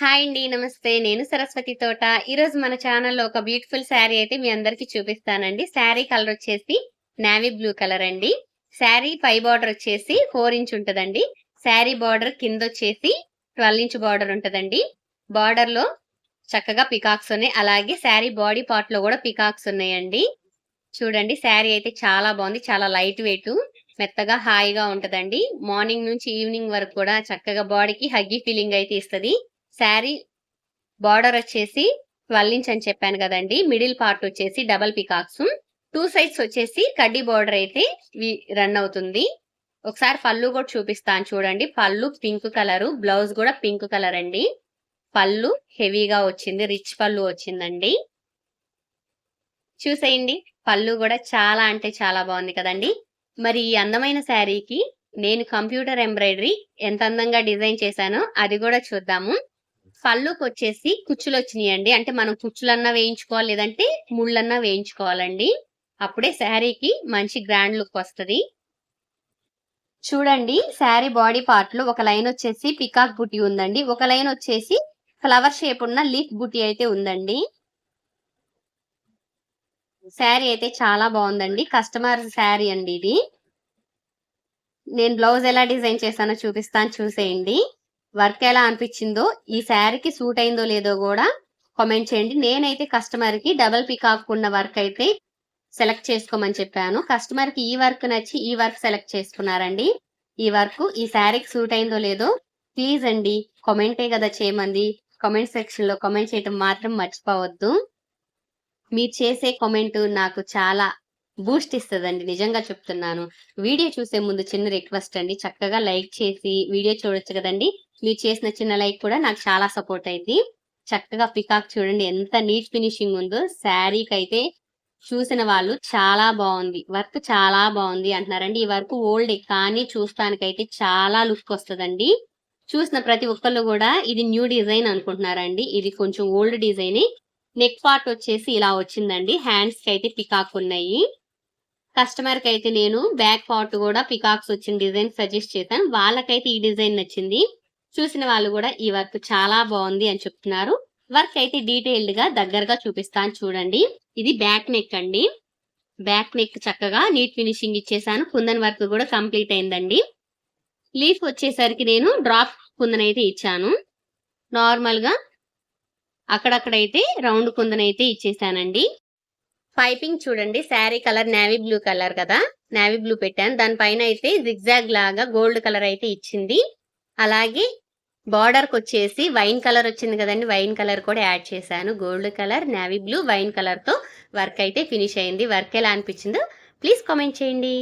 Hi అండి. నమస్తే. నేను సరస్వతి తోట. ఈరోజు మన ఛానల్‌లో ఒక బ్యూటిఫుల్ శారీ అయితే మీ అందరికీ చూపిస్తానండి. శారీ కలర్ వచ్చేసి నేవీ బ్లూ కలర్ అండి. శారీ పై బార్డర్ వచ్చేసి 4 ఇంచ్ ఉంటదండి. శారీ బార్డర్ కిందొచ్చేసి 12 ఇంచ్ బార్డర్ ఉంటదండి. బార్డర్‌లో చక్కగా పికాక్స్ ఉన్నాయి. అలాగే శారీ బాడీ పార్ట్‌లో కూడా పికాక్స్ ఉన్నాయండి. చూడండి శారీ అయితే చాలా బాగుంది. చాలా లైట్ వెయిట్. మెత్తగా హాయిగా ఉంటదండి. మార్నింగ్ నుంచి ఈవినింగ్ వరకు కూడా చక్కగా బాడీకి హగ్గీ ఫీలింగ్ అయితే ఇస్తది. శారీ బార్డర్ వచ్చేసి 12 ఇంచ్ అని చెప్పాను కదండి. మిడిల్ పార్ట్ వచ్చేసి డబల్ పికాక్స్. 2 సైడ్స్ వచ్చేసి కడ్డీ బార్డర్ అయితే రన్ అవుతుంది. ఒకసారి పళ్ళు కూడా చూపిస్తాను చూడండి. పళ్ళు పింక్ కలర్, బ్లౌజ్ కూడా పింక్ కలర్ అండి. పళ్ళు హెవీగా వచ్చింది. రిచ్ పళ్ళు వచ్చిందండి. చూసేయండి. పళ్ళు కూడా చాలా అంటే చాలా బాగుంది కదండి. మరి ఈ అందమైన శారీకి నేను కంప్యూటర్ ఎంబ్రాయిడరీ ఎంత అందంగా డిజైన్ చేశానో అది కూడా చూద్దాము. పళ్ళుకొచ్చేసి కుచ్చులొచ్చినియండి. అంటే మనం కుచ్చులన్నా వేయించుకోవాలి, లేదంటే ముళ్ళన్నా వేయించుకోవాలండి. అప్పుడే శారీకి మంచి గ్రాండ్ లుక్ వస్తది. చూడండి శారీ బాడీ పార్ట్‌లో ఒక లైన్ వచ్చేసి పికాక్ బుటీ ఉందండి. ఒక లైన్ వచ్చేసి ఫ్లవర్ షేప్ ఉన్న లీఫ్ బుటీ అయితే ఉందండి. శారీ అయితే చాలా బాగుందండి. కస్టమర్ శారీ అండి ఇది. నేను బ్లౌజ్ ఎలా డిజైన్ చేశానో చూపిస్తాను చూసేయండి. వర్క్ ఎలా అనిపించిందో, ఈ శారీకి సూట్ అయిందో లేదో కూడా కామెంట్ చేయండి. నేనైతే కస్టమర్ కి డబుల్ పికాక్ ఉన్న వర్క్ అయితే సెలెక్ట్ చేసుకోమని చెప్పాను. కస్టమర్ కి ఈ వర్క్ నచ్చి ఈ వర్క్ సెలెక్ట్ చేసుకున్నారండి. ఈ వర్క్ ఈ శారీకి సూట్ అయిందో లేదో ప్లీజ్ అండి కామెంటే కదా చేయమంది. కామెంట్ సెక్షన్ లో కామెంట్ చేయడం మాత్రం మర్చిపోవద్దు. మీరు చేసే కామెంట్ నాకు చాలా బూస్ట్ ఇస్తదండి. నిజంగా చెప్తున్నాను. వీడియో చూసే ముందు చిన్న రిక్వెస్ట్ అండి. చక్కగా లైక్ చేసి వీడియో చూడొచ్చు కదండి. మీరు చేసిన చిన్న లైక్ కూడా నాకు చాలా సపోర్ట్ అయింది. చక్కగా పికాక్ చూడండి ఎంత నీట్ ఫినిషింగ్ ఉందో. శారీకి అయితే చూసిన వాళ్ళు చాలా బాగుంది, వర్క్ చాలా బాగుంది అంటున్నారండి. ఈ వర్క్ ఓల్డ్ కానీ చూస్తానికైతే చాలా లుక్ వస్తుందండి. చూసిన ప్రతి ఒక్కళ్ళు కూడా ఇది న్యూ డిజైన్ అనుకుంటున్నారండి. ఇది కొంచెం ఓల్డ్ డిజైన్. నెక్ పార్ట్ వచ్చేసి ఇలా వచ్చిందండి. హ్యాండ్స్ కి అయితే పికాక్ ఉన్నాయి. కస్టమర్ కి అయితే నేను బ్యాక్ పార్ట్ కూడా పికాక్స్ వచ్చిన డిజైన్ సజెస్ట్ చేశాను. వాళ్ళకైతే ఈ డిజైన్ నచ్చింది. చూసిన వాళ్ళు కూడా ఈ వర్క్ చాలా బాగుంది అని చెప్తున్నారు. వర్క్ అయితే డీటెయిల్డ్ గా దగ్గరగా చూపిస్తాను చూడండి. ఇది బ్యాక్ నెక్ అండి. బ్యాక్ నెక్ చక్కగా నీట్ ఫినిషింగ్ ఇచ్చేసాను. కుందన్ వర్క్ కూడా కంప్లీట్ అయిందండి. లీఫ్ వచ్చేసరికి నేను డ్రాప్ కుందన్ అయితే ఇచ్చాను. నార్మల్ గా అక్కడక్కడైతే రౌండ్ కుందన్ అయితే ఇచ్చేసానండి. పైపింగ్ చూడండి. Sari colour navy blue colour కదా, నేవీ బ్లూ పెట్టాను. దానిపైన అయితే జిగ్జాగ్ లాగా గోల్డ్ కలర్ అయితే ఇచ్చింది. అలాగే బార్డర్ కి వచ్చేసి వైన్ కలర్ వచ్చింది కదండి. వైన్ కలర్ కూడా యాడ్ చేశాను. Gold colour, navy blue, wine colour తో వర్క్ అయితే ఫినిష్ అయింది. వర్క్ ఎలా అనిపించిందో ప్లీజ్ కామెంట్ చేయండి.